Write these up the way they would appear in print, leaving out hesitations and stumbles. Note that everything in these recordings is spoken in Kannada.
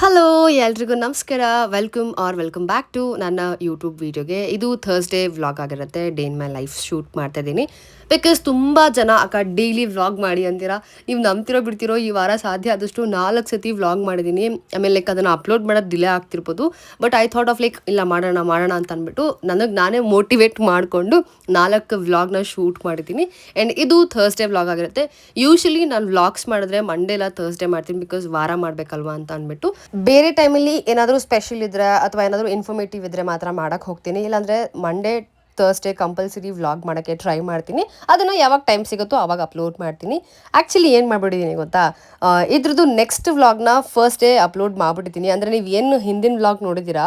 ಹಲೋ ಎಲ್ರಿಗೂ ನಮಸ್ಕಾರ. ವೆಲ್ಕಮ್ ಬ್ಯಾಕ್ ಟು ನನ್ನ ಯೂಟ್ಯೂಬ್ ವೀಡಿಯೋಗೆ. ಇದು ಥರ್ಸ್ಡೇ ವ್ಲಾಗ್ ಆಗಿರುತ್ತೆ. Day in my life shoot ಮಾಡ್ತಾ ಇದ್ದೀನಿ. ಬಿಕಾಸ್ ತುಂಬ ಜನ ಅಕ್ಕ ಡೈಲಿ ವ್ಲಾಗ್ ಮಾಡಿ ಅಂತೀರಾ. ನೀವು ನಂಬ್ತಿರೋ ಬಿಡ್ತಿರೋ, ಈ ವಾರ ಸಾಧ್ಯ ಆದಷ್ಟು 4 ಸತಿ ವ್ಲಾಗ್ ಮಾಡಿದ್ದೀನಿ. ಆಮೇಲೆ ಅದನ್ನು ಅಪ್ಲೋಡ್ ಮಾಡೋದು ಡಿಲೇ ಆಗ್ತಿರ್ಬೋದು. ಬಟ್ ಐ ಥಾಟ್ ಆಫ್ ಇಲ್ಲ ಮಾಡೋಣ ಅಂತ ಅಂದ್ಬಿಟ್ಟು ನನಗೆ ನಾನೇ ಮೋಟಿವೇಟ್ ಮಾಡಿಕೊಂಡು 4 ವ್ಲಾಗ್ನ ಶೂಟ್ ಮಾಡಿದ್ದೀನಿ. ಆ್ಯಂಡ್ ಇದು ಥರ್ಸ್ಡೇ ವ್ಲಾಗ್ ಆಗಿರುತ್ತೆ. ಯೂಶಲಿ ನಾನು ವ್ಲಾಗ್ಸ್ ಮಾಡಿದ್ರೆ ಮಂಡೇ ಇಲ್ಲ ಥರ್ಸ್ಡೇ ಮಾಡ್ತೀನಿ, ಬಿಕಾಸ್ ವಾರ ಮಾಡಬೇಕಲ್ವಾ ಅಂತ ಅಂದ್ಬಿಟ್ಟು. ಬೇರೆ ಟೈಮಲ್ಲಿ ಏನಾದರೂ ಸ್ಪೆಷಲ್ ಇದ್ರೆ ಅಥವಾ ಏನಾದರೂ ಇನ್ಫಾರ್ಮೇಟಿವ್ ಇದ್ದರೆ ಮಾತ್ರ ಮಾಡೋಕ್ಕೆ ಹೋಗ್ತೀನಿ. ಇಲ್ಲಾಂದರೆ ಮಂಡೇ ಥರ್ಸ್ಡೇ ಕಂಪಲ್ಸರಿ ವ್ಲಾಗ್ ಮಾಡೋಕ್ಕೆ ಟ್ರೈ ಮಾಡ್ತೀನಿ. ಅದನ್ನು ಯಾವಾಗ ಟೈಮ್ ಸಿಗುತ್ತೋ ಆವಾಗ ಅಪ್ಲೋಡ್ ಮಾಡ್ತೀನಿ. ಆ್ಯಕ್ಚುಲಿ ಏನು ಮಾಡಿಬಿಟ್ಟಿದ್ದೀನಿ ಗೊತ್ತಾ, ಇದ್ರದ್ದು ನೆಕ್ಸ್ಟ್ ವ್ಲಾಗ್ನ ಫಸ್ಟ್ ಡೇ ಅಪ್ಲೋಡ್ ಮಾಡಿಬಿಟ್ಟಿದ್ದೀನಿ. ಅಂದರೆ ನೀವು ಏನು ಹಿಂದಿನ ವ್ಲಾಗ್ ನೋಡಿದ್ದೀರಾ,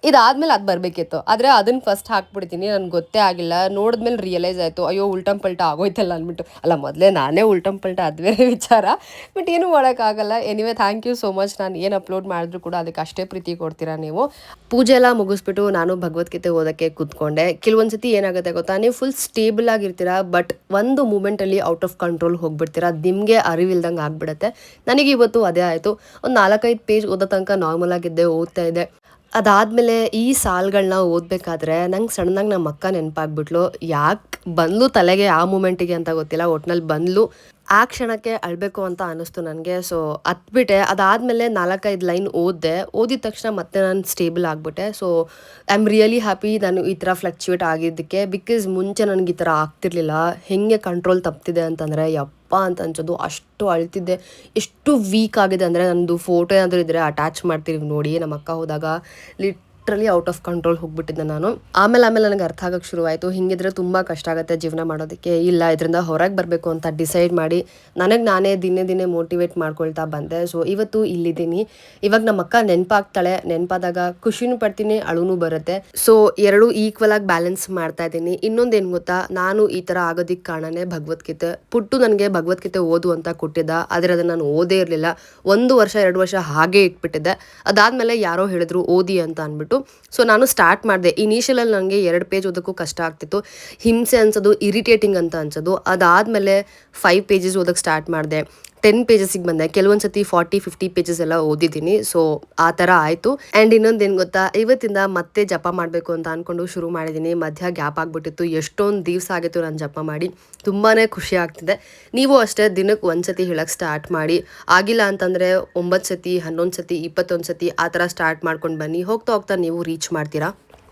ಇದಾದ್ಮೇಲೆ ಅದು ಬರಬೇಕಿತ್ತು. ಆದರೆ ಅದನ್ನು ಫಸ್ಟ್ ಹಾಕ್ಬಿಡ್ತೀನಿ. ನನಗೆ ಗೊತ್ತೇ ಆಗಿಲ್ಲ. ನೋಡಿದ್ಮೇಲೆ ರಿಯಲೈಸ್ ಆಯಿತು, ಅಯ್ಯೋ ಉಲ್ಟಂ ಪಲ್ಟ ಆಗೋಯ್ತಲ್ಲ ಅಂದ್ಬಿಟ್ಟು. ಅಲ್ಲ, ಮೊದಲೇ ನಾನೇ ಉಲ್ಟಂ ಪಲ್ಟ, ಅದು ಬೇರೆ ವಿಚಾರ. ಬಟ್ ಏನೂ ಮಾಡೋಕ್ಕಾಗಲ್ಲ. Anyway, thank you so much. ನಾನು ಏನು ಅಪ್ಲೋಡ್ ಮಾಡಿದ್ರು ಕೂಡ ಅದಕ್ಕೆ ಅಷ್ಟೇ ಪ್ರೀತಿ ಕೊಡ್ತೀರಾ ನೀವು. ಪೂಜೆ ಎಲ್ಲ ಮುಗಿಸ್ಬಿಟ್ಟು ನಾನು ಭಗವದ್ಗೀತೆ ಓದೋಕ್ಕೆ ಕೂತ್ಕೊಂಡೆ. ಕೆಲವೊಂದು ಸತಿ ಏನಾಗುತ್ತೆ ಗೊತ್ತಾ, ನೀವು ಫುಲ್ ಸ್ಟೇಬಲ್ ಆಗಿರ್ತೀರಾ, ಬಟ್ ಒಂದು ಮೂಮೆಂಟಲ್ಲಿ ಔಟ್ ಆಫ್ ಕಂಟ್ರೋಲ್ ಹೋಗ್ಬಿಡ್ತೀರಾ. ನಿಮಗೆ ಅರಿವಿಲ್ದಂಗೆ ಆಗ್ಬಿಡುತ್ತೆ. ನನಗೆ ಇವತ್ತು ಅದೇ ಆಯಿತು. ಒಂದು 4-5 ಪೇಜ್ ಓದೋ ತನಕ ನಾರ್ಮಲ್ ಆಗಿದ್ದೆ, ಓದ್ತಾ ಇದ್ದೆ. ಅದಾದಮೇಲೆ ಈ ಸಾಲುಗಳನ್ನ ಓದಬೇಕಾದ್ರೆ ನಂಗೆ ಸಡನ್ನಾಗಿ ನಮ್ಮ ಅಕ್ಕ ನೆನಪಾಗ್ಬಿಟ್ಲು. ಯಾಕೆ ಬಂದ್ಲು ತಲೆಗೆ ಆ ಮೂಮೆಂಟಿಗೆ ಅಂತ ಗೊತ್ತಿಲ್ಲ, ಒಟ್ನಲ್ಲಿ ಬಂದ್ಲು. ಆ ಕ್ಷಣಕ್ಕೆ ಅಳಬೇಕು ಅಂತ ಅನ್ನಿಸ್ತು ನನಗೆ. ಸೊ ಹತ್ಬಿಟ್ಟೆ. ಅದಾದಮೇಲೆ 4-5 ಲೈನ್ ಓದಿದ ತಕ್ಷಣ ಮತ್ತೆ ನಾನು ಸ್ಟೇಬಲ್ ಆಗಿಬಿಟ್ಟೆ. So I am really happy ನಾನು ಈ ಥರ ಫ್ಲಕ್ಚುಯೇಟ್ ಆಗಿದ್ದಕ್ಕೆ. ಬಿಕಾಸ್ ಮುಂಚೆ ನನಗೆ ಈ ಥರ ಆಗ್ತಿರ್ಲಿಲ್ಲ. ಹೇಗೆ ಕಂಟ್ರೋಲ್ ತಪ್ತಿದೆ ಅಂತಂದರೆ ಯಪ್ಪ ಅಂತ ಅನ್ಸೋದು. ಅಷ್ಟು ಅಳ್ತಿದ್ದೆ. ಎಷ್ಟು ವೀಕ್ ಆಗಿದೆ ಅಂದರೆ, ನನ್ನದು ಫೋಟೋ ಏನಾದರೂ ಇದ್ದರೆ ಅಟ್ಯಾಚ್ ಮಾಡ್ತೀವಿ ನೋಡಿ. ನಮ್ಮ ಅಕ್ಕ ಹೋದಾಗ ಲಿಟ್ರಲಿ ಔಟ್ ಆಫ್ ಕಂಟ್ರೋಲ್ ಹೋಗ್ಬಿಟ್ಟಿದ್ದೆ ನಾನು. ಆಮೇಲೆ ನನಗೆ ಅರ್ಥ ಆಗೋಕ್ಕೆ ಶುರುವಾಯಿತು, ಹಿಂಗಿದ್ರೆ ತುಂಬ ಕಷ್ಟ ಆಗುತ್ತೆ ಜೀವನ ಮಾಡೋದಕ್ಕೆ. ಇಲ್ಲ, ಇದರಿಂದ ಹೊರಗೆ ಬರಬೇಕು ಅಂತ ಡಿಸೈಡ್ ಮಾಡಿ ನನಗೆ ನಾನೇ ದಿನೇ ಮೋಟಿವೇಟ್ ಮಾಡ್ಕೊಳ್ತಾ ಬಂದೆ. ಸೊ ಇವತ್ತು ಇಲ್ಲಿದ್ದೀನಿ. ಇವಾಗ ನಮ್ಮ ಅಕ್ಕ ನೆನಪಾದಾಗ ಖುಷಿನೂ ಪಡ್ತೀನಿ, ಅಳುನೂ ಬರುತ್ತೆ. ಸೊ ಎರಡು ಈಕ್ವಲ್ ಆಗಿ ಬ್ಯಾಲೆನ್ಸ್ ಮಾಡ್ತಾ ಇದ್ದೀನಿ. ಇನ್ನೊಂದೇನು ಗೊತ್ತಾ, ನಾನು ಈ ಥರ ಆಗೋದಕ್ಕೆ ಕಾರಣನೇ ಭಗವದ್ಗೀತೆ. ಪುಟ್ಟು ನನಗೆ ಭಗವದ್ಗೀತೆ ಓದು ಅಂತ ಕೊಟ್ಟಿದ್ದ, ಆದರೆ ಅದನ್ನು ನಾನು ಓದೇ ಇರಲಿಲ್ಲ. 1 ವರ್ಷ 2 ವರ್ಷ ಹಾಗೆ ಇಟ್ಬಿಟ್ಟಿದ್ದೆ. ಅದಾದಮೇಲೆ ಯಾರೋ ಹೇಳಿದ್ರು ಓದಿ ಅಂತ ಅಂದ್ಬಿಟ್ಟು. ಸೊ ನಾನು ಸ್ಟಾರ್ಟ್ ಮಾಡಿದೆ. ಇನಿಷಿಯಲಲ್ಲಿ ನನಗೆ 2 ಪೇಜ್ ಓದೋಕ್ಕೂ ಕಷ್ಟ ಆಗ್ತಿತ್ತು. ಹಿಂಸೆ ಅನ್ಸೋದು, ಇರಿಟೇಟಿಂಗ್ ಅಂತ ಅನ್ಸೋದು. ಅದಾದಮೇಲೆ 5 ಪೇಜಸ್ ಓದೋಕ್ಕೆ ಸ್ಟಾರ್ಟ್ ಮಾಡಿದೆ. 10 ಪೇಜಸ್ಸಿಗೆ ಬಂದೆ. ಕೆಲವೊಂದು ಸತಿ 40-50 ಪೇಜಸ್ ಎಲ್ಲ ಓದಿದ್ದೀನಿ. ಸೊ ಆ ಥರ ಆಯಿತು. ಆ್ಯಂಡ್ ಇನ್ನೊಂದೇನು ಗೊತ್ತಾ, ಇವತ್ತಿಂದ ಮತ್ತೆ ಜಪ ಮಾಡಬೇಕು ಅಂತ ಅಂದ್ಕೊಂಡು ಶುರು ಮಾಡಿದ್ದೀನಿ. ಮಧ್ಯ ಗ್ಯಾಪ್ ಆಗಿಬಿಟ್ಟಿತ್ತು. ಎಷ್ಟೊಂದು ದಿವಸ ಆಗಿತ್ತು ನಾನು ಜಪ ಮಾಡಿ. ತುಂಬಾ ಖುಷಿ ಆಗ್ತಿದೆ. ನೀವು ಅಷ್ಟೇ ದಿನಕ್ಕೆ 1 ಸತಿ ಹೇಳೋಕ್ಕೆ ಸ್ಟಾರ್ಟ್ ಮಾಡಿ. ಆಗಿಲ್ಲ ಅಂತಂದರೆ 9 ಸತಿ, 11 ಸತಿ, 21 ಸತಿ ಆ ಥರ ಸ್ಟಾರ್ಟ್ ಮಾಡ್ಕೊಂಡು ಬನ್ನಿ. ಹೋಗ್ತಾ ನೀವು ರೀಚ್ ಮಾಡ್ತೀರಾ.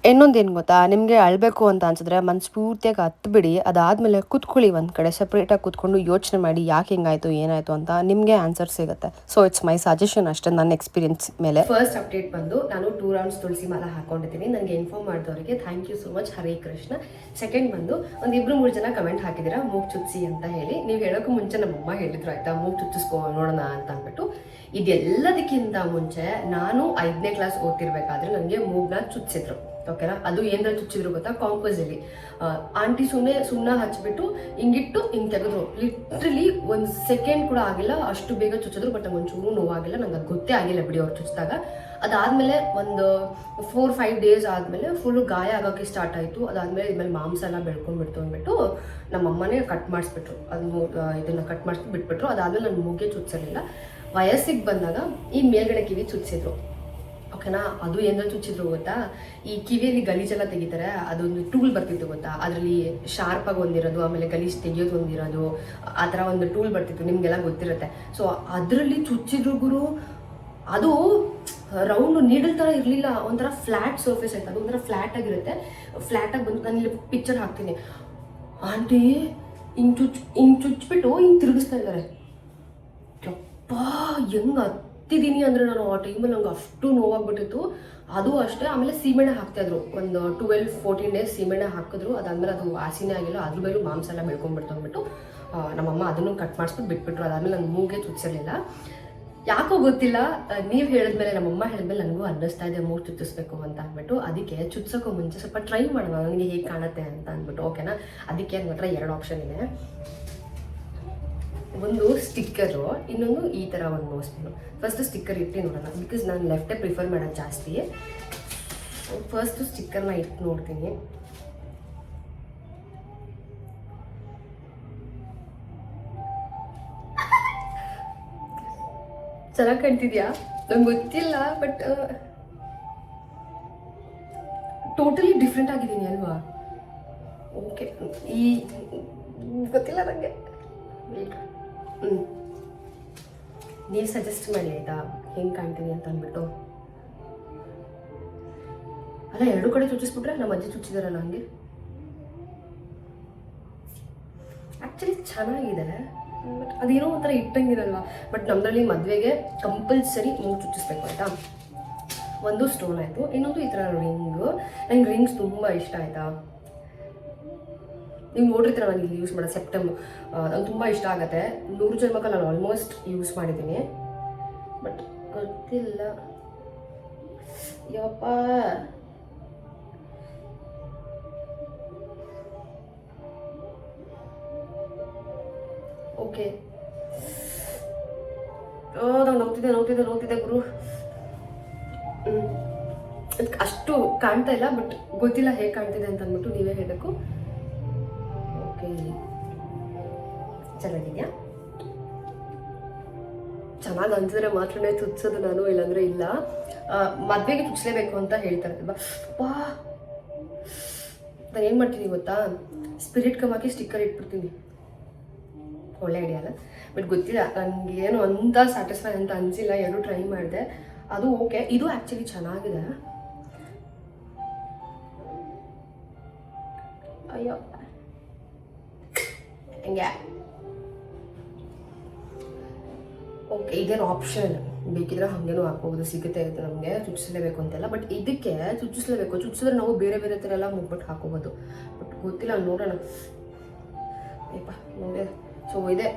ಇನ್ನೊಂದೇನು ಗೊತ್ತಾ, ನಿಮಗೆ ಅಳಬೇಕು ಅಂತ ಅನ್ಸಿದ್ರೆ ಮನಸ್ಫೂರ್ತಿಯಾಗಿ ಹತ್ಬಿಡಿ. ಅದಾದಮೇಲೆ ಕೂತ್ಕೊಳ್ಳಿ ಒಂದು ಕಡೆ, ಸಪ್ರೇಟಾಗಿ ಕೂತ್ಕೊಂಡು ಯೋಚನೆ ಮಾಡಿ ಯಾಕೆ ಹಿಂಗಾಯಿತು ಏನಾಯಿತು ಅಂತ. ನಿಮಗೆ ಆನ್ಸರ್ ಸಿಗುತ್ತೆ. ಸೊ ಇಟ್ಸ್ ಮೈ ಸಜೆಷನ್ ಅಷ್ಟೇ, ನನ್ನ ಎಕ್ಸ್ಪೀರಿಯನ್ಸ್ ಮೇಲೆ. ಫಸ್ಟ್ ಅಪ್ಡೇಟ್ ಬಂದು, ನಾನು 2 ರೌಂಡ್ಸ್ ತುಳಸಿ ಮಾಲ ಹಾಕೊಂಡಿದ್ದೀನಿ. ನನಗೆ ಇನ್ಫಾರ್ಮ್ ಮಾಡಿದವರಿಗೆ thank you so much, Hare Krishna. Second ಬಂದು, ಒಂದು 2-3 ಜನ ಕಮೆಂಟ್ ಹಾಕಿದ್ದೀರಾ ಮೂಗು ಚುಚ್ಚಿಸಿ ಅಂತ ಹೇಳಿ. ನೀವು ಹೇಳೋಕ್ಕೂ ಮುಂಚೆ ನಮ್ಮಮ್ಮ ಹೇಳಿದ್ರು ಆಯಿತಾ, ಮೂಗು ಚುಚ್ಚಿಸ್ಕೊ ನೋಡೋಣ ಅಂತ ಅಂದ್ಬಿಟ್ಟು. ಇದೆಲ್ಲದಕ್ಕಿಂತ ಮುಂಚೆ ನಾನು 5ನೇ ಕ್ಲಾಸ್ ಓದ್ತಿರ್ಬೇಕಾದ್ರೆ ನನಗೆ ಮೂಗನ್ನ ಚುಚ್ಚಿದ್ರು. ಓಕೆನಾ, ಅದು ಏನರ ಚುಚ್ಚಿದ್ರು ಗೊತ್ತಾ, ಕಾಂಪೋಸಲ್ಲಿ. ಆಂಟಿ ಸುಮ್ಮನೆ ಹಚ್ಬಿಟ್ಟು ಹಿಂಗಿಟ್ಟು ಹಿಂಗೆ ತೆಗೆದ್ರು. ಲಿಟ್ರಲಿ 1 ಸೆಕೆಂಡ್ ಕೂಡ ಆಗಿಲ್ಲ, ಅಷ್ಟು ಬೇಗ ಚುಚ್ಚಿದ್ರು. ಬಟ್ ನಂಗೆ ಒಂಚೂರು ನೋವಾಗಿಲ್ಲ, ನಂಗೆ ಅದು ಗೊತ್ತೇ ಆಗಿಲ್ಲ ಬಿಡಿ ಅವ್ರು ಚುಚ್ಚಿದಾಗ. ಅದಾದಮೇಲೆ ಒಂದು 4-5 ಡೇಸ್ ಆದಮೇಲೆ ಫುಲ್ಲು ಗಾಯ ಆಗೋಕ್ಕೆ ಸ್ಟಾರ್ಟ್ ಆಯಿತು. ಅದಾದಮೇಲೆ ಇದ್ಮೇಲೆ ಮಾಂಸ ಎಲ್ಲ ಬೆಳ್ಕೊಂಡ್ಬಿಡ್ತು ಅಂದ್ಬಿಟ್ಟು ನಮ್ಮಮ್ಮನೇ ಕಟ್ ಮಾಡಿಸ್ಬಿಟ್ರು. ಇದನ್ನು ಕಟ್ ಮಾಡಿಸ್ಬಿಟ್ಟು ಬಿಟ್ಬಿಟ್ರು. ಅದಾದಮೇಲೆ ನನ್ನ ಮೂಗೆ ಚುಚ್ಚಿರಲಿಲ್ಲ. ವಯಸ್ಸಿಗೆ ಬಂದಾಗ ಈ ಮೇಲ್ಗಡೆ ಕಿವಿ ಚುಚ್ಚಿದ್ರು. ಓಕೆನಾ, ಅದು ಏನಾದ್ರು ಚುಚ್ಚಿದ್ರು ಗೊತ್ತಾ, ಈ ಕಿವಿಯಲ್ಲಿ ಗಲೀಜೆಲ್ಲ ತೆಗಿತಾರೆ, ಅದೊಂದು ಟೂಲ್ ಬರ್ತಿತ್ತು ಗೊತ್ತಾ, ಅದರಲ್ಲಿ ಶಾರ್ಪಾಗಿ ಒಂದಿರೋದು, ಆಮೇಲೆ ಗಲೀಜ್ ತೆಗಿಯೋದು ಒಂದಿರೋದು, ಆ ಥರ ಒಂದು ಟೂಲ್ ಬರ್ತಿತ್ತು, ನಿಮಗೆಲ್ಲ ಗೊತ್ತಿರುತ್ತೆ. ಸೊ ಅದರಲ್ಲಿ ಚುಚ್ಚಿದ್ರು ಗುರು. ಅದು ರೌಂಡ್ ನೀಡಲ್ ಥರ ಇರಲಿಲ್ಲ, ಒಂಥರ ಫ್ಲ್ಯಾಟ್ ಸರ್ಫೇಸ್ ಆಯ್ತು. ಅದು ಒಂಥರ ಫ್ಲ್ಯಾಟ್ ಆಗಿರುತ್ತೆ. ಫ್ಲ್ಯಾಟಾಗಿ ಬಂದು ನಾನು ಇಲ್ಲಿ ಪಿಕ್ಚರ್ ಹಾಕ್ತೀನಿ. ಆಂಟಿ ಹಿಂಗೆ ಚುಚ್ಚಿಬಿಟ್ಟು ಹಿಂಗೆ ತಿರುಗಿಸ್ತಾ ಇದ್ದಾರೆ. ಯಪ್ಪ, ಹೆಂಗೆ ಹತ್ತಿದ್ದೀನಿ ಅಂದರೆ ನಾನು ಆ ಟೈಮಲ್ಲಿ ನಂಗೆ ಅಷ್ಟು ನೋವಾಗ್ಬಿಟ್ಟಿತ್ತು. ಅದು ಅಷ್ಟೇ. ಆಮೇಲೆ ಸೀಮೆಣ್ಣೆ ಹಾಕ್ತಾಯಿದ್ರು. ಒಂದು 12-14 ಡೇಸ್ ಸೀಮೆಣ್ಣೆ ಹಾಕಿದ್ರು. ಅದಾದಮೇಲೆ ಅದು ವಾಸಿನೇ ಆಗಿಲ್ಲ. ಅದ್ರ ಮೇಲೂ ಮಾಂಸ ಎಲ್ಲ ಬೆಳ್ಕೊಂಡ್ಬಿಡ್ತು ಅಂದ್ಬಿಟ್ಟು ನಮ್ಮಮ್ಮ ಅದನ್ನು ಕಟ್ ಮಾಡಿಸ್ಬಿಟ್ಟು ಬಿಟ್ಬಿಟ್ರು. ಅದಾದಮೇಲೆ ನನ್ನ ಮೂಗೆ ಚುಚ್ಚಿರಲಿಲ್ಲ. ಯಾಕೋ ಗೊತ್ತಿಲ್ಲ, ನೀವು ಹೇಳಿದ್ಮೇಲೆ, ನಮ್ಮಮ್ಮ ಹೇಳಿದ್ಮೇಲೆ ನನಗೂ ಅನ್ನಿಸ್ತಾ ಇದೆ ಮೂಗು ಚುಚ್ಚಿಸ್ಬೇಕು ಅಂತ ಅಂದ್ಬಿಟ್ಟು. ಅದಕ್ಕೆ ಚುಚ್ಸೋಕ್ಕೂ ಮುಂಚೆ ಸ್ವಲ್ಪ ಟ್ರೈ ಮಾಡೋಣ ನನಗೆ ಹೇಗೆ ಕಾಣುತ್ತೆ ಅಂತ ಅಂದ್ಬಿಟ್ಟು. ಓಕೆನಾ, ಅದಕ್ಕೆ ನನ್ನ ಹತ್ರ 2 ಆಪ್ಷನ್ ಇದೆ. ಒಂದು ಸ್ಟಿಕ್ಕರು, ಇನ್ನೊಂದು ಈ ಥರ ಒಂದು ನೋಸ್ಪಿನ್ನು. ಫಸ್ಟ್ ಸ್ಟಿಕ್ಕರ್ ಇಟ್ಟು ನೋಡೋಣ, ಬಿಕಾಸ್ ನಾನು ಲೆಫ್ಟೇ ಪ್ರಿಫರ್ ಮಾಡೋದು ಜಾಸ್ತಿ. ಫಸ್ಟು ಸ್ಟಿಕ್ಕರ್ನ ಇಟ್ಟು ನೋಡ್ತೀನಿ. ಚೆನ್ನಾಗಿ ಕಾಣ್ತಿದ್ಯಾ? ನಂಗೆ ಗೊತ್ತಿಲ್ಲ, ಬಟ್ ಟೋಟಲಿ ಡಿಫ್ರೆಂಟ್ ಆಗಿದ್ದೀನಿ ಅಲ್ವಾ? ಓಕೆ, ಈ ಗೊತ್ತಿಲ್ಲ ನನಗೆ. ನೀವು ಸಜೆಸ್ಟ್ ಮಾಡಿ ಆಯಿತಾ, ಹೆಂಗೆ ಕಾಣ್ತೀನಿ ಅಂತ ಅಂದ್ಬಿಟ್ಟು. ಅಲ್ಲ, ಎರಡು ಕಡೆ ಚುಚ್ಚಿಸ್ಬಿಟ್ರೆ ನಮ್ಮ ಅಜ್ಜಿ ಚುಚ್ಚಿದಾರಲ್ಲ ಹಂಗೆ. ಆ್ಯಕ್ಚುಲಿ ಚೆನ್ನಾಗಿದೆ, ಬಟ್ ಅದೇನೋ ಒಂಥರ ಇಟ್ಟಂಗಿರಲ್ವಾ. ಬಟ್ ನಮ್ಮದ್ರಲ್ಲಿ ಮದುವೆಗೆ ಕಂಪಲ್ಸರಿ ಮೂಗು ಚುಚ್ಚಿಸ್ಬೇಕು ಆಯಿತಾ. ಒಂದು ಸ್ಟೋನ್ ಆಯಿತು, ಇನ್ನೊಂದು ಈ ಥರ ರಿಂಗು. ನಂಗೆ ರಿಂಗ್ಸ್ ತುಂಬ ಇಷ್ಟ ಆಯಿತಾ. ನೀವು ನೋಡಿರ್ತೀರ ನಾನು ಇಲ್ಲಿ ಯೂಸ್ ಮಾಡೋದು ಸೆಪ್ಟೆಂಬರ್. ನಂಗೆ ತುಂಬ ಇಷ್ಟ ಆಗುತ್ತೆ. 100 ಜನ್ಮಕ್ಕೆ ನಾನು ಆಲ್ಮೋಸ್ಟ್ ಯೂಸ್ ಮಾಡಿದ್ದೀನಿ, ಬಟ್ ಗೊತ್ತಿಲ್ಲ ಯಪ್ಪ. ಓಕೆ, ನಂಗೆ ನೋಡ್ತಿದ್ದೆ ಗುರು. ಅಷ್ಟು ಕಾಣ್ತಾ ಇಲ್ಲ, ಬಟ್ ಗೊತ್ತಿಲ್ಲ ಹೇಗೆ ಕಾಣ್ತಿದೆ ಅಂತ ಅಂದ್ಬಿಟ್ಟು ನೀವೇ ಹೇಳಬೇಕು. ಓಕೆ, ಚೆನ್ನಾಗಿದೆಯಾ? ಚೆನ್ನಾಗಿ ಅನ್ಸಿದ್ರೆ ಮಾತ್ರನೇ ಚುಚ್ಚೋದು ನಾನು, ಇಲ್ಲಾಂದ್ರೆ ಇಲ್ಲ. ಮದುವೆಗೆ ಚುಚ್ಚಲೇಬೇಕು ಅಂತ ಹೇಳ್ತಾರೆ ಅಲ್ವಾ. ನಾನು ಏನು ಮಾಡ್ತೀನಿ ಗೊತ್ತಾ, ಸ್ಪಿರಿಟ್ ಕಮ್ ಹಾಕಿ ಸ್ಟಿಕ್ಕರ್ ಇಟ್ಬಿಡ್ತೀನಿ. ಒಳ್ಳೆ ಐಡಿಯಾ ಅಲ್ಲ, ಬಟ್ ಗೊತ್ತಿಲ್ಲ ನನಗೆ ಏನು ಅಂತ ಸ್ಯಾಟಿಸ್ಫೈ ಅಂತ ಅನಿಸಿಲ್ಲ. ಎರಡು ಟ್ರೈ ಮಾಡಿದೆ, ಅದು ಓಕೆ. ಇದು ಆ್ಯಕ್ಚುಲಿ ಚೆನ್ನಾಗಿದೆ. ಅಯ್ಯೋ ಹಿಂಗೆ ಓಕೆ, ಇದೇನು ಆಪ್ಷನ್, ಬೇಕಿದ್ರೆ ಹಾಗೇನೂ ಹಾಕ್ಬೋದು, ಸಿಗುತ್ತೆ ಇದು ನಮಗೆ. ಚುಚ್ಚಿಸಲೇಬೇಕು ಅಂತೆಲ್ಲ, ಬಟ್ ಇದಕ್ಕೆ ಚುಚ್ಚಿಸ್ಲೇಬೇಕು. ಚುಚ್ಚಿಸಿದ್ರೆ ನಾವು ಬೇರೆ ಬೇರೆ ಥರ ಎಲ್ಲ ಮುಗ್ಬಿಟ್ಟು ಹಾಕೋಬೋದು, ಬಟ್ ಗೊತ್ತಿಲ್ಲ, ನೋಡೋಣ. ಅಯ್ಯಪ್ಪ ನೋಡಿದೆ. ಸೊ ಇದೆ,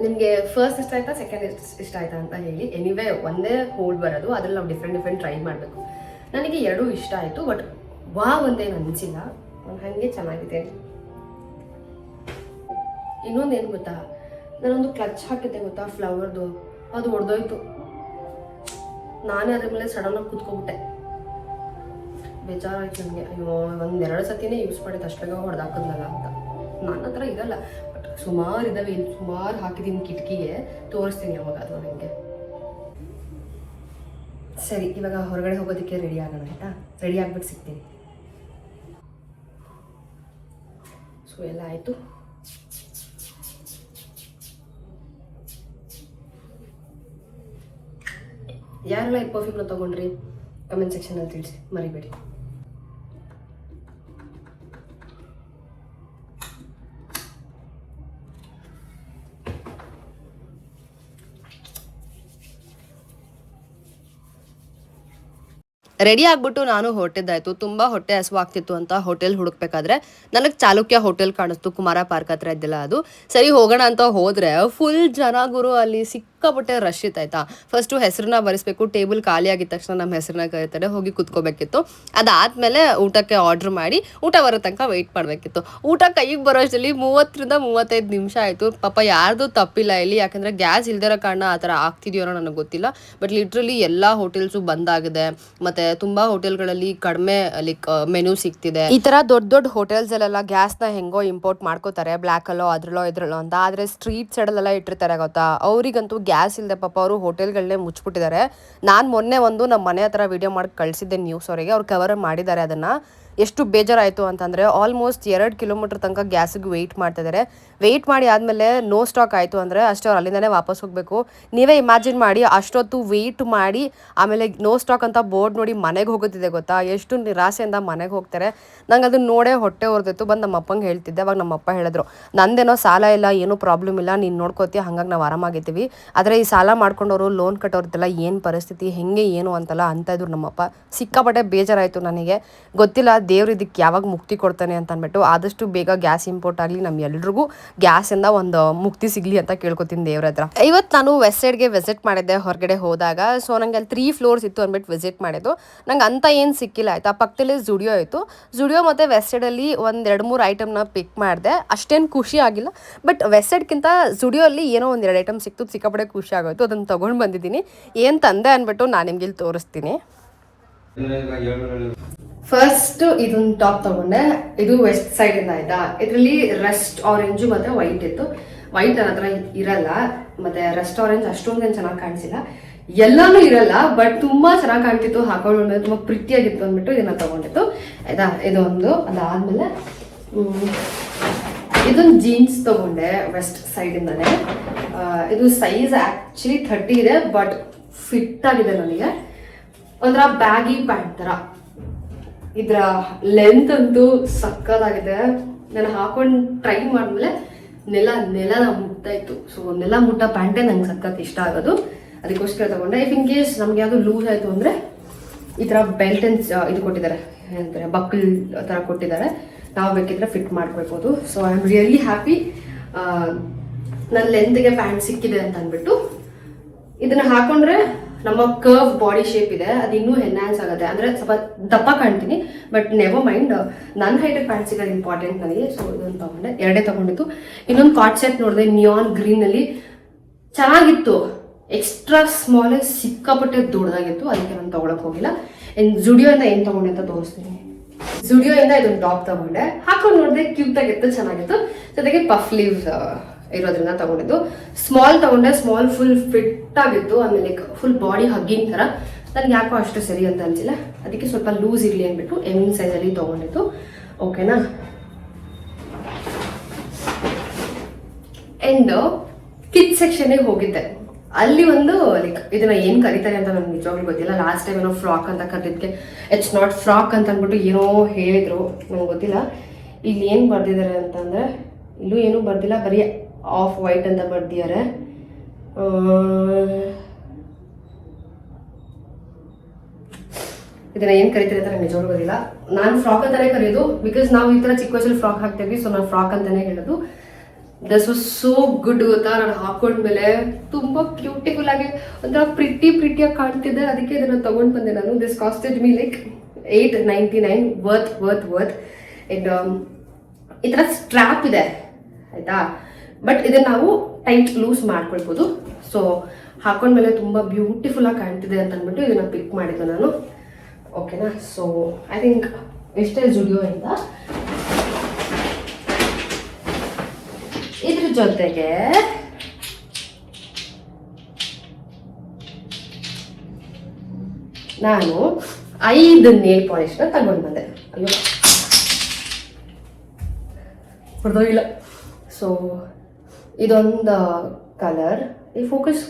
ನಿಮಗೆ ಫಸ್ಟ್ ಇಷ್ಟ ಆಯ್ತಾ, ಸೆಕೆಂಡ್ ಇಷ್ಟ ಆಯ್ತಾ ಅಂತ ಹೇಳಿ. ಎನಿವೇ ಒಂದೇ ಹೋಲ್ಡ್ ಬರೋದು, ಅದ್ರಲ್ಲಿ ನಾವು ಡಿಫ್ರೆಂಟ್ ಟ್ರೈ ಮಾಡಬೇಕು. ನನಗೆ ಎರಡೂ ಇಷ್ಟ ಆಯಿತು, ಬಟ್ ಒಂದೇನು ಅನಿಸಿಲ್ಲ. ಹಾಗೆ ಚೆನ್ನಾಗಿದೆ. ಇನ್ನೊಂದೇನು ಗೊತ್ತಾ, ನಾನೊಂದು ಕ್ಲಚ್ ಹಾಕಿದ್ದೆ ಗೊತ್ತಾ ಫ್ಲವರ್ದು, ಅದು ಹೊಡೆದೋಯ್ತು. ನಾನೇ ಅದ್ರ ಮೇಲೆ ಸಡನ್ನಾಗಿ ಕೂತ್ಕೊಂಡ್ಬಿಟ್ಟೆ. ಬೇಜಾರಾಯ್ತು ನನಗೆ. ಅಯ್ಯೋ, 1-2 ಸತಿನೇ ಯೂಸ್ ಮಾಡಿದ್ದು, ಅಷ್ಟು ಬೇಗ ಹೊಡೆದಾಕಿದ್ನಲ್ಲ ಅಂತ. ನನ್ನ ಹತ್ರ ಇರಲ್ಲ, ಬಟ್ ಸುಮಾರು ಇದ್ದಾವೆ. ಇಲ್ಲಿ ಸುಮಾರು ಹಾಕಿದ್ದೀನಿ ಕಿಟಕಿಗೆ, ತೋರಿಸ್ತೀನಿ ಅವಾಗ ಅದು ನನಗೆ. ಸರಿ, ಇವಾಗ ಹೊರಗಡೆ ಹೋಗೋದಕ್ಕೆ ರೆಡಿ ಆಗೋಣ ಆಯಿತಾ. ರೆಡಿ ಆಗ್ಬಿಟ್ಟು ಸಿಗ್ತೀನಿ. ಸೊ ಎಲ್ಲ ಆಯಿತು. ಯಾರೆಲ್ಲ ಈ ಪರ್ಫ್ಯೂಮ್ನ ತೊಗೊಂಡ್ರಿ ಕಮೆಂಟ್ ಸೆಕ್ಷನಲ್ಲಿ ತಿಳಿಸಿ, ಮರಿಬೇಡಿ. ರೆಡಿ ಆಗ್ಬಿಟ್ಟು ನಾನು ಹೊರಟಿದ್ದಾಯ್ತು. ತುಂಬ ಹೊಟ್ಟೆ ಹಸುವಾಗ್ತಿತ್ತು ಅಂತ ಹೋಟೆಲ್ ಹುಡುಕ್ಬೇಕಾದ್ರೆ ನನಗೆ ಚಾಲುಕ್ಯ ಹೋಟೆಲ್ ಕಾಣಿಸ್ತು, ಕುಮಾರ ಪಾರ್ಕ್ ಹತ್ರ ಇದ್ದಿಲ್ಲ ಅದು. ಸರಿ ಹೋಗೋಣ ಅಂತ ಹೋದರೆ ಫುಲ್ ಜನ ಗುರು, ಅಲ್ಲಿ ಸಿಕ್ಕಾಪಟ್ಟೆ ರಶ್ ಇತ್ತಾಯ್ತಾ. ಫಸ್ಟು ಹೆಸರನ್ನ ಬರೆಸ್ಬೇಕು, ಟೇಬಲ್ ಖಾಲಿ ಆಗಿದ ತಕ್ಷಣ ನಮ್ಮ ಹೆಸರನ್ನ ಕರೀತಾರೆ, ಹೋಗಿ ಕುತ್ಕೋಬೇಕಿತ್ತು. ಅದಾದಮೇಲೆ ಊಟಕ್ಕೆ ಆರ್ಡ್ರ್ ಮಾಡಿ ಊಟ ಬರೋ ತನಕ ವೆಯ್ಟ್ ಮಾಡಬೇಕಿತ್ತು. ಊಟ ಕೈಗೆ ಬರೋಷ್ಟರಲ್ಲಿ 30-35 ನಿಮಿಷ ಆಯಿತು. ಪಾಪ ಯಾರ್ದು ತಪ್ಪಿಲ್ಲ ಇಲ್ಲಿ, ಯಾಕಂದರೆ ಗ್ಯಾಸ್ ಇಲ್ದಿರೋ ಕಾರಣ ಆ ಥರ ಆಗ್ತಿದೆಯೋ ನನಗೆ ಗೊತ್ತಿಲ್ಲ. ಬಟ್ ಲಿಟ್ರಲಿ ಎಲ್ಲ ಹೋಟೆಲ್ಸು ಬಂದಾಗಿದೆ, ಮತ್ತು ತುಂಬಾ ಹೋಟೆಲ್ಗಳಲ್ಲಿ ಕಡಿಮೆ ಲೈಕ್ ಮೆನು ಸಿಗ್ತಿದೆ. ಈ ತರ ದೊಡ್ಡ ಹೋಟೆಲ್ಸ್ ಅಲ್ಲೆಲ್ಲ ಗ್ಯಾಸ್ನ ಹೆಂಗೋ ಇಂಪೋರ್ಟ್ ಮಾಡ್ಕೋತಾರೆ, ಬ್ಲ್ಯಾಕ್ ಅಲ್ಲೋ ಅದ್ರಲ್ಲೋ ಇದ್ರಲ್ಲೋ ಅಂತ. ಆದ್ರೆ ಸ್ಟ್ರೀಟ್ ಸೈಡಲ್ಲೆಲ್ಲ ಇಟ್ಟಿರ್ತಾರೆ ಗೊತ್ತಾ, ಅವರಿಗಂತೂ ಗ್ಯಾಸ್ ಇಲ್ಲದೆ ಪಾಪ ಅವರು ಹೋಟೆಲ್ಗಳನ್ನೇ ಮುಚ್ಚಿಬಿಟ್ಟಿದ್ದಾರೆ. ನಾನು ಮೊನ್ನೆ ನಮ್ಮ ಮನೆ ಹತ್ರ ವಿಡಿಯೋ ಮಾಡಿ ಕಳಿಸಿದ್ದೆ ನ್ಯೂಸ್ ಅವರಿಗೆ, ಅವ್ರು ಕವರ್ ಮಾಡಿದ್ದಾರೆ ಅದನ್ನ. ಎಷ್ಟು ಬೇಜಾರಾಯಿತು ಅಂತಂದರೆ ಆಲ್ಮೋಸ್ಟ್ 2 ಕಿಲೋಮೀಟರ್ ತನಕ ಗ್ಯಾಸಿಗೆ ವೆಯ್ಟ್ ಮಾಡ್ತಿದ್ದಾರೆ. ವೆಯ್ಟ್ ಮಾಡಿ ಆದಮೇಲೆ ನೋ ಸ್ಟಾಕ್ ಆಯಿತು ಅಂದರೆ ಅಷ್ಟೇ, ಅವ್ರು ಅಲ್ಲಿಂದನೇ ವಾಪಸ್ ಹೋಗಬೇಕು. ನೀವೇ ಇಮ್ಯಾಜಿನ್ ಮಾಡಿ, ಅಷ್ಟೊತ್ತು ವೆಯ್ಟ್ ಮಾಡಿ ಆಮೇಲೆ ನೋ ಸ್ಟಾಕ್ ಅಂತ ಬೋರ್ಡ್ ನೋಡಿ ಮನೆಗೆ ಹೋಗುತ್ತಿದೆ ಗೊತ್ತಾ, ಎಷ್ಟು ನಿರಾಸೆಯಿಂದ ಮನೆಗೆ ಹೋಗ್ತಾರೆ. ನಂಗೆ ಅದನ್ನ ನೋಡೇ ಹೊಟ್ಟೆ ಹೊರದಿತ್ತು. ಬಂದು ನಮ್ಮ ಅಪ್ಪಂಗೆ ಹೇಳ್ತಿದ್ದೆ, ಅವಾಗ ನಮ್ಮ ಅಪ್ಪ ಹೇಳಿದ್ರು, ನಂದೇನೋ ಸಾಲ ಇಲ್ಲ, ಏನೂ ಪ್ರಾಬ್ಲಮ್ ಇಲ್ಲ, ನೀನು ನೋಡ್ಕೋತೀಯ, ಹಂಗಾಗಿ ನಾವು ಆರಾಮಾಗಿದ್ದೀವಿ. ಆದರೆ ಈ ಸಾಲ ಮಾಡ್ಕೊಂಡವರು ಲೋನ್ ಕಟ್ಟೋರ್ದೆಲ್ಲ ಏನು ಪರಿಸ್ಥಿತಿ, ಹೆಂಗೆ ಏನು ಅಂತಲ್ಲ ಅಂತ ಇದ್ರು ನಮ್ಮಪ್ಪ. ಸಿಕ್ಕಾಪಟ್ಟೆ ಬೇಜಾರಾಯಿತು ನನಗೆ. ಗೊತ್ತಿಲ್ಲ ದೇವ್ರು ಇದಕ್ಕೆ ಯಾವಾಗ ಮುಕ್ತಿ ಕೊಡ್ತಾನೆ ಅಂತ ಅಂದ್ಬಿಟ್ಟು. ಆದಷ್ಟು ಬೇಗ ಗ್ಯಾಸ್ ಇಂಪೋರ್ಟ್ ಆಗಲಿ, ನಮ್ಮ ಎಲ್ರಿಗೂ ಗ್ಯಾಸಿಂದ ಒಂದು ಮುಕ್ತಿ ಸಿಗಲಿ ಅಂತ ಕೇಳ್ಕೊತೀನಿ ದೇವ್ರ ಹತ್ರ. ಇವತ್ತು ನಾನು ವೆಸ್ಟ್ ಸೈಡ್ಗೆ ವಿಸಿಟ್ ಮಾಡಿದ್ದೆ ಹೊರಗಡೆ ಹೋದಾಗ. ಸೊ ನಂಗೆ ಅಲ್ಲಿ 3 ಫ್ಲೋರ್ಸ್ ಇತ್ತು ಅಂದ್ಬಿಟ್ಟು ವಿಸಿಟ್ ಮಾಡಿದ್ದು. ನಂಗೆ ಅಂತ ಏನು ಸಿಕ್ಕಿಲ್ಲ ಆಯಿತಾ. ಪಕ್ಕದಲ್ಲಿ ಜುಡಿಯೋ ಇತ್ತು, ಜುಡಿಯೋ ಮತ್ತು ವೆಸ್ಟ್ ಸೈಡಲ್ಲಿ 1-2-3 ಐಟಮ್ನ ಪಿಕ್ ಮಾಡಿದೆ. ಅಷ್ಟೇನು ಖುಷಿ ಆಗಿಲ್ಲ, ಬಟ್ ವೆಸ್ಟ್ ಸೈಡ್ಗಿಂತ ಜುಡಿಯೋ ಅಲ್ಲಿ ಏನೋ 1-2 ಐಟಮ್ ಸಿಕ್ತು, ಸಿಕ್ಕಾಪಟ್ಟೆ ಖುಷಿ ಆಗೋಯ್ತು. ಅದನ್ನು ತೊಗೊಂಡು ಬಂದಿದ್ದೀನಿ. ಏನು ತಂದೆ ಅಂದ್ಬಿಟ್ಟು ನಾನು ನಿಮ್ಗೆ ಇಲ್ಲಿ ತೋರಿಸ್ತೀನಿ. ಫಸ್ಟ್ ಇದೊಂದು ಟಾಪ್ ತಗೊಂಡೆ, ಇದು ವೆಸ್ಟ್ ಸೈಡ್ ಇಂದ ಆಯ್ತಾ. ಇದರಲ್ಲಿ ರಸ್ಟ್ ಆರೆಂಜು ಮತ್ತೆ ವೈಟ್ ಇತ್ತು. ವೈಟ್ ನನ್ನ ಹತ್ರ ಇರಲ್ಲ, ಮತ್ತು ರೆಸ್ಟೋರೆಂಟ್ ಅಷ್ಟೊಂದೇನು ಚೆನ್ನಾಗಿ ಕಾಣಿಸಿಲ್ಲ, ಎಲ್ಲಾನು ಇರಲ್ಲ, ಬಟ್ ತುಂಬಾ ಚೆನ್ನಾಗಿ ಕಾಣ್ತಿತ್ತು, ಹಾಕೊಂಡ್ಮೇಲೆ ತುಂಬಾ ಪ್ರೀತಿಯಾಗಿತ್ತು ಅಂದ್ಬಿಟ್ಟು ಇದನ್ನ ತಗೊಂಡಿತ್ತು ಆಯ್ತಾ. ಇದೊಂದು ಅದಾದ್ಮೇಲೆ ಇದೊಂದು ಜೀನ್ಸ್ ತಗೊಂಡೆ ವೆಸ್ಟ್ ಸೈಡಿಂದಾನೆ. ಇದು ಸೈಜ್ ಆಕ್ಚುಲಿ 30 ಇದೆ, ಬಟ್ ಫಿಟ್ ಆಗಿದೆ ನನಗೆ. ಒಂಥರ ಬ್ಯಾಗಿ ಪ್ಯಾಂಟ್ ತರ. ಇದ್ರ ಲೆಂತ್ ಅಂತೂ ಸಕ್ಕದಾಗಿದೆ. ನಾನು ಹಾಕೊಂಡು ಟ್ರೈ ಮಾಡಿದ್ಮೇಲೆ ನೆಲ ಮುಟ್ಟಾಯ್ತು. ಸೊ ನೆಲ ಮುಟ್ಟ ಪ್ಯಾಂಟೇ ನಂಗೆ ಸಕ್ಕತ್ ಇಷ್ಟ ಆಗೋದು, ಅದಕ್ಕೋಸ್ಕರ ತಗೊಂಡೆ. ಇಫ್ ಇನ್ ಕೇಸ್ ನಮ್ಗೆ ಯಾವುದು ಲೂಸ್ ಆಯ್ತು ಅಂದ್ರೆ ಈ ತರ ಬೆಲ್ಟ್ ಇದು ಕೊಟ್ಟಿದ್ದಾರೆ, ಏನಂತಾರೆ ಬಕ್ಕಲ್ ತರ ಕೊಟ್ಟಿದ್ದಾರೆ, ನಾವು ಬೇಕಿದ್ರೆ ಫಿಟ್ ಮಾಡ್ಕೊಳ್ಬೋದು. So I am really happy ನನ್ನ ಲೆಂತ್ಗೆ ಪ್ಯಾಂಟ್ ಸಿಕ್ಕಿದೆ ಅಂತ ಅಂದ್ಬಿಟ್ಟು. ಇದನ್ನ ಹಾಕೊಂಡ್ರೆ ನಮ್ಮ ಕರ್ವ್ ಬಾಡಿ ಶೇಪ್ ಇದೆ, ಅದು ಇನ್ನೂ ಎನ್ಹಾನ್ಸ್ ಆಗುತ್ತೆ, ಅಂದ್ರೆ ಸ್ವಲ್ಪ ದಪ್ಪ ಕಾಣ್ತೀನಿ, ಬಟ್ ನೆವರ್ ಮೈಂಡ್, ನನ್ನ ಹೈಟ್ ಪ್ಯಾಂಟ್ ಸಿಗೋದು ಇಂಪಾರ್ಟೆಂಟ್ ನನಗೆ. ಸೊ ಇದೊಂದು ತಗೊಂಡೆ, ಎರಡೇ ತಗೊಂಡಿತ್ತು. ಇನ್ನೊಂದು ಕಾರ್ಡ್ ಸೆಟ್ ನೋಡಿದೆ ನಿಯಾನ್ ಗ್ರೀನ್ ಅಲ್ಲಿ, ಚೆನ್ನಾಗಿತ್ತು, ಎಕ್ಸ್ಟ್ರಾ ಸ್ಮಾಲ್, ಸಿಕ್ಕಾಪಟ್ಟೆ ದೊಡ್ಡದಾಗಿತ್ತು, ಅದಕ್ಕೆ ನಾನು ತಗೊಳಕ್ ಹೋಗಿಲ್ಲ. ಜುಡಿಯೋ ಇಂದ ಏನ್ ತಗೊಂಡೆ ಅಂತ ತೋರಿಸ್ತೀನಿ. ಜುಡಿಯೋ ಇಂದ ಇದೊಂದು ಟಾಪ್ ತಗೊಂಡೆ, ಹಾಕೊಂಡು ನೋಡಿದೆ, ಕ್ಯೂಟ್ ಆಗಿತ್ತು, ಚೆನ್ನಾಗಿತ್ತು. ಜೊತೆಗೆ ಪಫ್ ಲೀವ್ಸ್ ಇರೋದ್ರಿಂದ ತಗೊಂಡಿದ್ದು. ಸ್ಮಾಲ್ ತಗೊಂಡೆ, ಸ್ಮಾಲ್ ಫುಲ್ ಫಿಟ್ ಆಗಿತ್ತು, ಆಮೇಲೆ ಫುಲ್ ಬಾಡಿ ಹಗ್ಗಿಂಗ್ ತರ. ನನಗೆ ಯಾಕೋ ಅಷ್ಟು ಸರಿ ಅಂತ ಅನ್ಸಿಲ್ಲ, ಅದಕ್ಕೆ ಸ್ವಲ್ಪ ಲೂಸ್ ಇರಲಿ ಅಂದ್ಬಿಟ್ಟು ಎಮ್ ಸೈಜಲ್ಲಿ ತಗೊಂಡಿದ್ದು. ಓಕೆನಾ. ಅಂಡ್ ಕಿಡ್ ಸೆಕ್ಷನ್ಗೆ ಹೋಗಿದ್ದೆ, ಅಲ್ಲಿ ಒಂದು ಲೈಕ್ ಇದನ್ನ ಏನ್ ಕರೀತಾರೆ ಅಂತ ನನ್ಗೆ ನಿಜವಾಗ್ಲೂ ಗೊತ್ತಿಲ್ಲ. ಲಾಸ್ಟ್ ಟೈಮ್ ಏನೋ ಫ್ರಾಕ್ ಅಂತ ಕರೀದಕ್ಕೆ ಇಟ್ಸ್ ನಾಟ್ ಫ್ರಾಕ್ ಅಂತ ಅಂದ್ಬಿಟ್ಟು ಏನೋ ಹೇಳಿದ್ರು, ನಂಗೆ ಗೊತ್ತಿಲ್ಲ. ಇಲ್ಲಿ ಏನ್ ಬರ್ದಿದ್ದಾರೆ ಅಂತಂದ್ರೆ, ಇಲ್ಲೂ ಏನೂ ಬರ್ದಿಲ್ಲ, ಬರೀ ಆಫ್ ವೈಟ್ ಅಂತ ಬರ್ದಿದ್ದಾರೆ. ಇದನ್ನ ಏನ್ ಕರೀತಾರೆ ಅಂತ ನಂಗೆ ನಿಜವಾಗ್ಲೂ ಗೊತ್ತಿಲ್ಲ. ನಾನು ಫ್ರಾಕ್ ಅಂತಾನೆ ಕರೆಯೋದು, ಬಿಕಾಸ್ ನಾವು ಈ ತರ ಚಿಕ್ಕ ವಯಸ್ಸಲ್ಲಿ ಫ್ರಾಕ್ ಹಾಕ್ತೇವಿ, ಸೊ ನಾನು ಫ್ರಾಕ್ ಅಂತಾನೆ ಹೇಳೋದು. ದಿಸ್ ವಾಸ್ ಸೋ ಗುಡ್ ಗೊತ್ತಾ. ನಾನು ಹಾಕೊಂಡ್ಮೇಲೆ ತುಂಬಾ ಬ್ಯೂಟಿಫುಲ್ ಆಗಿ ಒಂಥರ ಪ್ರಿಟಿಯಾಗಿ ಕಾಣ್ತಿದ್ದೆ, ಅದಕ್ಕೆ ಇದನ್ನ ತಗೊಂಡ್ ಬಂದೆ ನಾನು. This costed me like $8.99, worth. And ಈ ತರ ಸ್ಟ್ರಾಪ್ ಇದೆ ಆಯ್ತಾ, ಬಟ್ ಇದನ್ನ ನಾವು ಟೈಟ್ ಲೂಸ್ ಮಾಡ್ಕೊಳ್ಬೋದು. ಸೊ ಹಾಕೊಂಡ್ಮೇಲೆ ತುಂಬಾ ಬ್ಯೂಟಿಫುಲ್ ಆಗಿ ಕಾಣ್ತಿದೆ ಅಂತ ಅಂದ್ಬಿಟ್ಟು ಇದನ್ನ ಪಿಕ್ ಮಾಡಿದ್ದು ನಾನು. ಓಕೆನಾ. ಸೊ ಐ ಥಿಂಕ್ ಎಷ್ಟೇ ಜುಡಿಯೋ ಇಂದ. ಇದ್ರ ಜೊತೆಗೆ ನಾನು 5 ನೇಲ್ ಪಾಲಿಶ್ನ ತಗೊಂಡು ಬಂದೆ. ಅಯ್ಯೋ ಹೊಡೆದೋಗಿಲ್ಲ. ಸೊ ಇದೊಂದು ಕಲರ್, ಈ ಫೋಕಸ್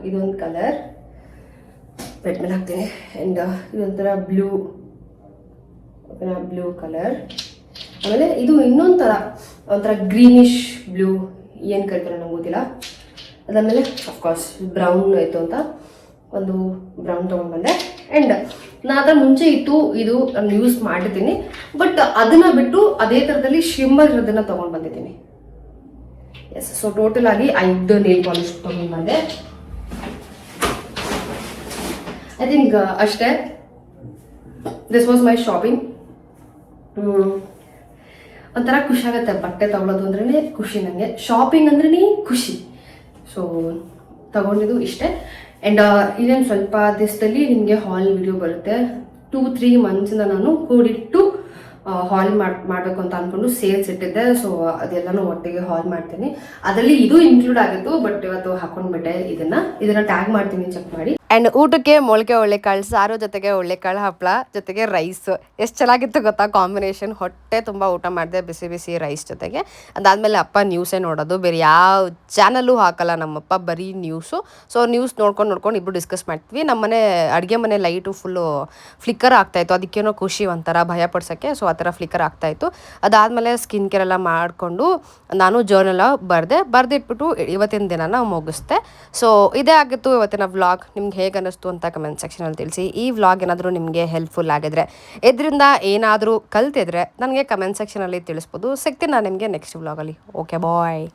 ಇದೊಂದು ಕಲರ್ ಬೆಡ್ ಮೇಲೆ ಹಾಕ್ತೀನಿ. ಆ್ಯಂಡ್ ಇದೊಂಥರ ಬ್ಲೂ ಕಲರ್. ಆಮೇಲೆ ಇದು ಇನ್ನೊಂದು ಥರ ಒಂಥರ ಗ್ರೀನಿಶ್ ಬ್ಲೂ, ಏನು ಕರಿತಾರೆ ನಂಗೆ ಗೊತ್ತಿಲ್ಲ. ಅದಾದಮೇಲೆ ಅಫ್ಕೋರ್ಸ್ ಬ್ರೌನ್ ಆಯಿತು ಅಂತ ಒಂದು ಬ್ರೌನ್ ತೊಗೊಂಡ್ಬಂದೆ. ಆ್ಯಂಡ್ ನಾನು ಅದರ ಮುಂಚೆ ಇತ್ತು, ಇದು ನಾನು ಯೂಸ್ ಮಾಡಿದ್ದೀನಿ, ಬಟ್ ಅದನ್ನು ಬಿಟ್ಟು ಅದೇ ಥರದಲ್ಲಿ ಶಿಮ್ಮರ್ ಇರೋದನ್ನು ತೊಗೊಂಡು ಬಂದಿದ್ದೀನಿ. ಎಸ್. ಸೊ ಟೋಟಲ್ ಆಗಿ 5 ನೇಲ್ ಪಾಲಿಶ್ ತೊಗೊಂಡು ಬಂದೆ. ಐ ಥಿಂಕ್ ಅಷ್ಟೇ. This was my shopping. ಒಂಥರ ಖುಷಿ ಆಗುತ್ತೆ ಬಟ್ಟೆ ತಗೊಳ್ಳೋದು ಅಂದ್ರೇ ಖುಷಿ, ನನಗೆ ಶಾಪಿಂಗ್ ಅಂದ್ರೇ ಖುಷಿ. ಸೊ ತಗೊಂಡಿದ್ದು ಇಷ್ಟೇ. ಆ್ಯಂಡ್ ಇನ್ನೇನು ಸ್ವಲ್ಪ ದಿವಸದಲ್ಲಿ ನಿಮಗೆ ಹಾಲ್ ವಿಡಿಯೋ ಬರುತ್ತೆ. 2-3 ಮಂತ್ಸಿಂದ ನಾನು ಕೂಡಿಟ್ಟು ಹಾಲ್ ಮಾಡಬೇಕು ಅಂತ ಅಂದ್ಕೊಂಡು ಸೇಲ್ಸ್ ಇಟ್ಟಿದ್ದೆ. ಸೊ ಅದೆಲ್ಲನೂ ಒಟ್ಟಿಗೆ ಹಾಲ್ ಮಾಡ್ತೀನಿ. ಅದರಲ್ಲಿ ಇದು ಇನ್ಕ್ಲೂಡ್ ಆಗಿತ್ತು, ಬಟ್ ಇವತ್ತು ಹಾಕೊಂಡ್ಬಿಟ್ಟೆ. ಇದನ್ನ ಟ್ಯಾಗ್ ಮಾಡ್ತೀನಿ, ಚೆಕ್ ಮಾಡಿ. ಆ್ಯಂಡ್ ಊಟಕ್ಕೆ ಮೊಳಕೆ ಒಳ್ಳೆಕಾಳು ಸಾರು, ಜೊತೆಗೆ ಒಳ್ಳೆಕಾಳು ಹಪ್ಪಳ, ಜೊತೆಗೆ ರೈಸ್. ಎಷ್ಟು ಚೆನ್ನಾಗಿತ್ತು ಗೊತ್ತಾ ಕಾಂಬಿನೇಷನ್. ಹೊಟ್ಟೆ ತುಂಬ ಊಟ ಮಾಡಿದೆ, ಬಿಸಿ ಬಿಸಿ ರೈಸ್ ಜೊತೆಗೆ. ಅದಾದಮೇಲೆ ಅಪ್ಪ ನ್ಯೂಸೇ ನೋಡೋದು, ಬೇರೆ ಯಾವ ಚಾನಲ್ಲೂ ಹಾಕಲ್ಲ ನಮ್ಮಪ್ಪ, ಬರೀ ನ್ಯೂಸು. ಸೊ ನ್ಯೂಸ್ ನೋಡ್ಕೊಂಡು ಇಬ್ಬರು ಡಿಸ್ಕಸ್ ಮಾಡ್ತೀವಿ. ನಮ್ಮನೆ ಅಡುಗೆ ಮನೆ ಲೈಟು ಫುಲ್ಲು ಫ್ಲಿಕ್ಕರ್ ಆಗ್ತಾಯಿತ್ತು, ಅದಕ್ಕೇನೋ ಖುಷಿ, ಒಂಥರ ಭಯ ಪಡ್ಸೋಕ್ಕೆ. ಸೊ ಆ ಥರ ಫ್ಲಿಕ್ಕರ್ ಆಗ್ತಾಯಿತ್ತು. ಅದಾದಮೇಲೆ ಸ್ಕಿನ್ ಕೇರ್ ಎಲ್ಲ ಮಾಡಿಕೊಂಡು ನಾನು ಜರ್ನಲ್ ಬರೆದಿಟ್ಬಿಟ್ಟು ಇವತ್ತಿನ ದಿನನ ಮುಗಿಸ್ದೆ. ಸೊ ಇದೇ ಆಗಿತ್ತು ಇವತ್ತಿನ ವ್ಲಾಗ್. ನಿಮ್ಗೆ ಹೇಗೆ ಅನ್ನಿಸ್ತು ಅಂತ ಕಮೆಂಟ್ ಸೆಕ್ಷನಲ್ಲಿ ತಿಳಿಸಿ. ಈ ವ್ಲಾಗ್ ಏನಾದರೂ ನಿಮಗೆ ಹೆಲ್ಪ್ಫುಲ್ ಆಗಿದ್ರೆ, ಇದರಿಂದ ಏನಾದರೂ ಕಲ್ತಿದ್ರೆ ನನಗೆ ಕಮೆಂಟ್ ಸೆಕ್ಷನಲ್ಲಿ ತಿಳಿಸ್ಬೋದು. ಸಿಗ್ತೀನಿ ನಾನು ನಿಮಗೆ ನೆಕ್ಸ್ಟ್ ವ್ಲಾಗಲ್ಲಿ. ಓಕೆ ಬಾಯ್.